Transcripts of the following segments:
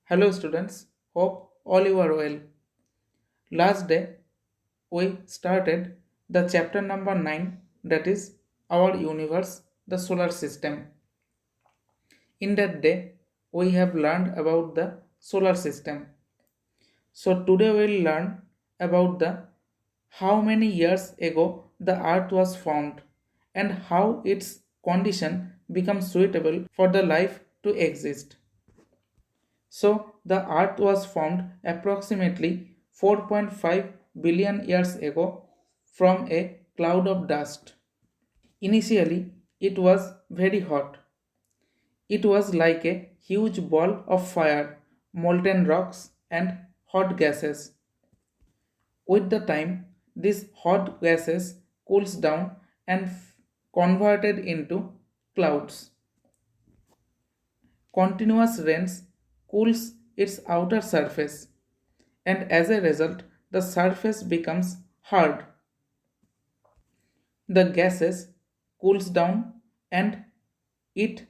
Hello students, hope all you are well. Last day we started the chapter number 9, that is our universe, the solar system. In that day we have learned about the solar system. So today we'll learn about the how many years ago the earth was formed and how its condition become suitable for the life to exist. So, the Earth was formed approximately 4.5 billion years ago from a cloud of dust. Initially, it was very hot. It was like a huge ball of fire, molten rocks, and hot gases. With the time, these hot gases cools down and converted into clouds. Continuous rains cools its outer surface, and as a result, the surface becomes hard. The gases cools down and it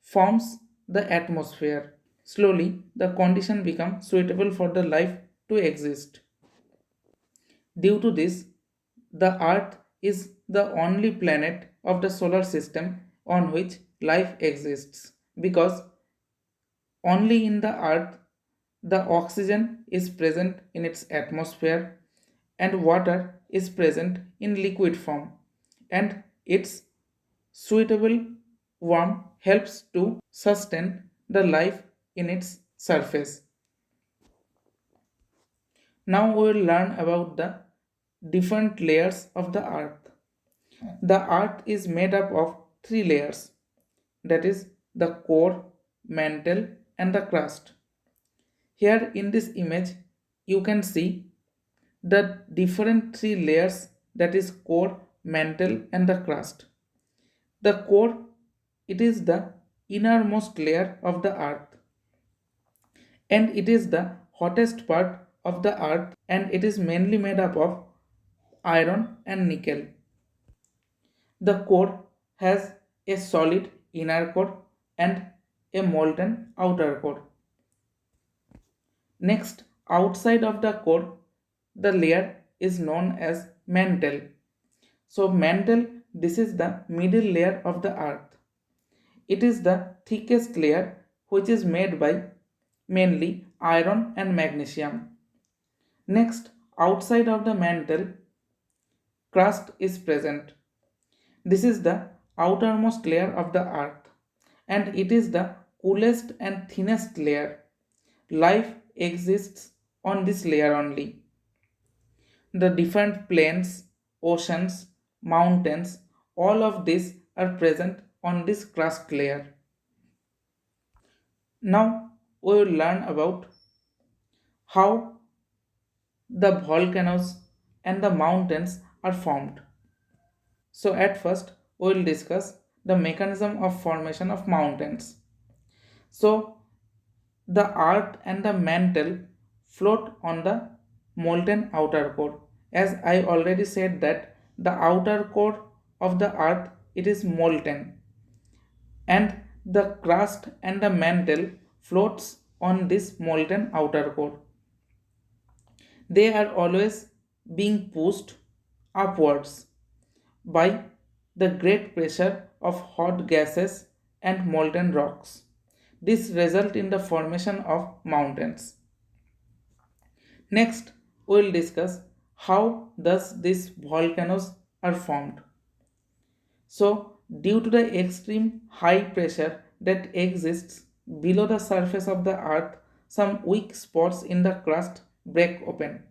forms the atmosphere. Slowly, the condition becomes suitable for the life to exist. Due to this, the Earth is the only planet of the solar system on which life exists because only in the Earth the oxygen is present in its atmosphere and water is present in liquid form, and its suitable warmth helps to sustain the life in its surface. Now we will learn about the different layers of the earth. The earth is made up of three layers, that is the core, mantle and the crust. Here in this image you can see the different three layers, that is core, mantle and the crust. The core, it is the innermost layer of the earth, and it is the hottest part of the earth, and it is mainly made up of iron and nickel. The core has a solid inner core and a molten outer core. Next, outside of the core, the layer is known as mantle. So mantle, this is the middle layer of the earth. It is the thickest layer which is made by mainly iron and magnesium. Next, outside of the mantle, crust is present. This is the outermost layer of the earth and it is the coolest and thinnest layer. Life exists on this layer only. The different plains, oceans, mountains, all of these are present on this crust layer. Now we will learn about how the volcanoes and the mountains are formed. So at first we will discuss the mechanism of formation of mountains. So the earth and the mantle float on the molten outer core. As I already said that the outer core of the earth, it is molten, and the crust and the mantle floats on this molten outer core. They are always being pushed upwards by the great pressure of hot gases and molten rocks. This result in the formation of mountains. Next, we will discuss how thus these volcanoes are formed. So, due to the extreme high pressure that exists below the surface of the earth, some weak spots in the crust break open.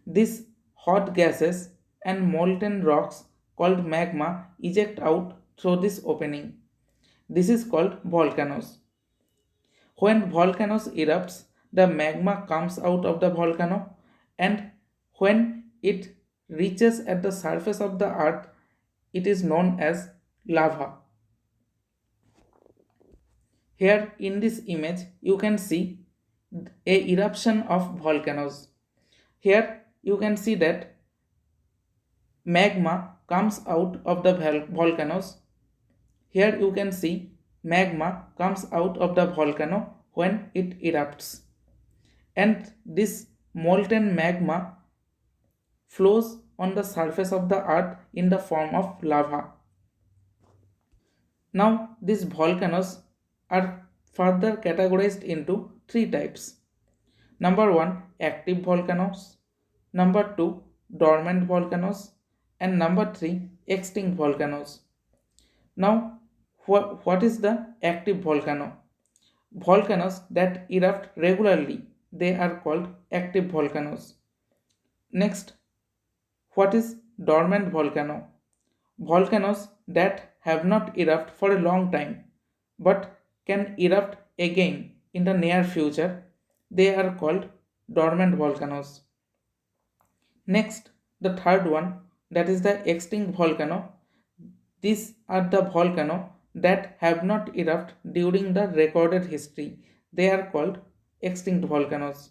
These hot gases and molten rocks called magma eject out through this opening. This is called volcanoes. When volcanoes erupts, the magma comes out of the volcano, and when it reaches at the surface of the earth, it is known as lava. Here in this image you can see a eruption of volcanoes. Here you can see that magma comes out of the volcanoes. Here you can see magma comes out of the volcano when it erupts. And this molten magma flows on the surface of the earth in the form of lava. Now, these volcanoes are further categorized into three types. Number one, active volcanoes. Number two, dormant volcanoes. And number three, extinct volcanoes. Now, what is the active volcano? Volcanoes that erupt regularly, they are called active volcanoes. Next, what is dormant volcano? Volcanoes that have not erupted for a long time but can erupt again in the near future, they are called dormant volcanoes. Next, the third one, that is the extinct volcano. These are the volcanoes that have not erupted during the recorded history. They are called extinct volcanoes.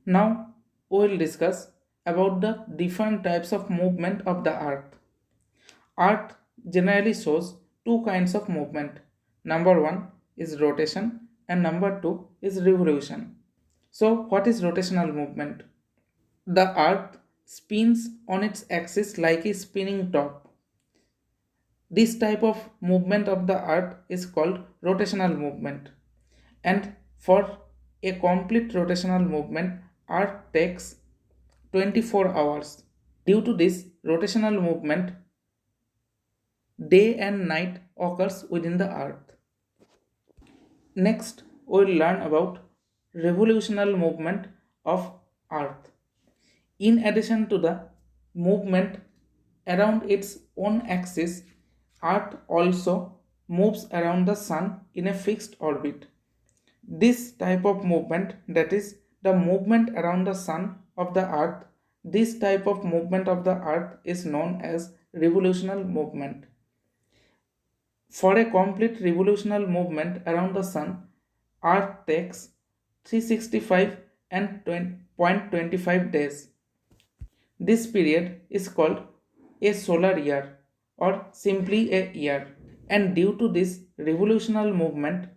Now we will discuss about the different types of movement of the earth. Earth generally shows two kinds of movement. Number one is rotation and number two is revolution. So what is rotational movement? The earth spins on its axis like a spinning top. This type of movement of the earth is called rotational movement. And for a complete rotational movement, earth takes 24 hours. Due to this rotational movement, day and night occurs within the earth. Next, we will learn about revolutional movement of earth. In addition to the movement around its own axis, earth also moves around the sun in a fixed orbit. This type of movement, that is the movement around the sun of the earth, this type of movement of the earth is known as revolutional movement. For a complete revolutional movement around the sun, earth takes 365 and 0.25 days. This period is called a solar year or simply a year. And due to this revolutional movement,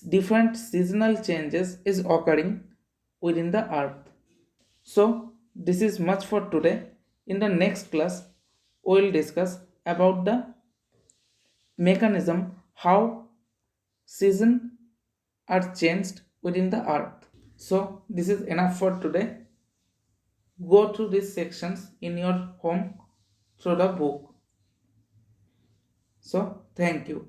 different seasonal changes is occurring within the earth. So this is much for today. In the next class, we will discuss about the mechanism how seasons are changed within the earth. So this is enough for today. Go through these sections in your home through the book. So thank you.